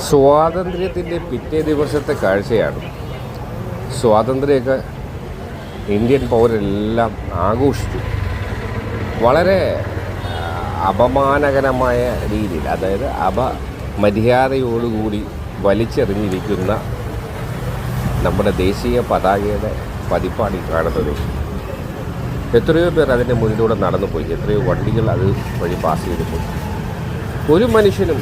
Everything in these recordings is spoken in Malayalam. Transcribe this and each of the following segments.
സ്വാതന്ത്ര്യത്തിൻ്റെ പിറ്റേ ദിവസത്തെ കാഴ്ചയാണ്. സ്വാതന്ത്ര്യമൊക്കെ ഇന്ത്യൻ പൗരരെല്ലാം ആഘോഷിച്ചു. വളരെ അപമാനകരമായ രീതിയിൽ, അതായത് അപമര്യാദയോടുകൂടി വലിച്ചെറിഞ്ഞിരിക്കുന്ന നമ്മുടെ ദേശീയ പതാകയുടെ പതിപ്പാണ് ഈ കാണുന്നത്. എത്രയോ പേർ അതിൻ്റെ മുന്നിലൂടെ നടന്നു പോയി, എത്രയോ വണ്ടികൾ അത് വഴി പാസ് ചെയ്തു പോയി. ഒരു മനുഷ്യനും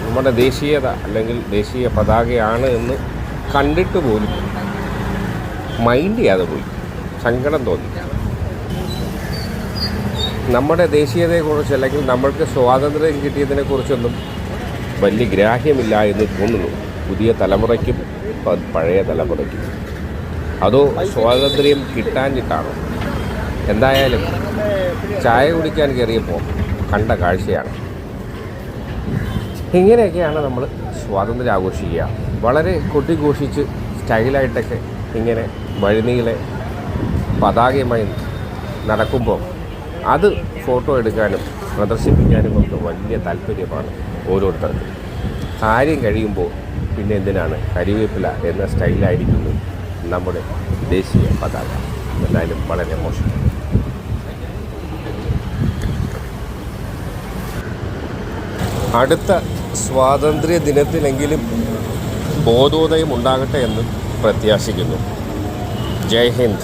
നമ്മുടെ ദേശീയത അല്ലെങ്കിൽ ദേശീയ പതാകയാണ് എന്ന് കണ്ടിട്ട് പോലും മൈൻഡ് ചെയ്യാതെ പോയി. സങ്കടം തോന്നി. നമ്മുടെ ദേശീയതയെക്കുറിച്ച് അല്ലെങ്കിൽ നമ്മൾക്ക് സ്വാതന്ത്ര്യം കിട്ടിയതിനെക്കുറിച്ചൊന്നും വലിയ ഗ്രാഹ്യമില്ല എന്ന് തോന്നുന്നു പുതിയ തലമുറയ്ക്കും പഴയ തലമുറയ്ക്കും. അതോ സ്വാതന്ത്ര്യം കിട്ടാഞ്ഞിട്ടാണോ? എന്തായാലും ചായ കുടിക്കാൻ കയറിയപ്പോൾ കണ്ട കാഴ്ചയാണ്. ഇങ്ങനെയൊക്കെയാണ് നമ്മൾ സ്വാതന്ത്ര്യം ആഘോഷിക്കുക. വളരെ കൊട്ടിഘോഷിച്ച് സ്റ്റൈലായിട്ടൊക്കെ ഇങ്ങനെ വഴിനീളെ പതാകയുമായി നടക്കുമ്പോൾ അത് ഫോട്ടോ എടുക്കാനും പ്രദർശിപ്പിക്കാനും ഒക്കെ വലിയ താല്പര്യമാണ് ഓരോരുത്തർക്കും. കാര്യം കഴിയുമ്പോൾ പിന്നെ എന്തിനാണ് കരിവേപ്പില എന്ന സ്റ്റൈലായിരിക്കുന്നു നമ്മുടെ ദേശീയ പതാക. എന്തായാലും വളരെ മോശം. അടുത്ത സ്വാതന്ത്ര്യ ദിനത്തിലെങ്കിലും ബോധോദയം ഉണ്ടാകട്ടെ എന്ന് പ്രത്യാശിക്കുന്നു. ജയ് ഹിന്ദ്.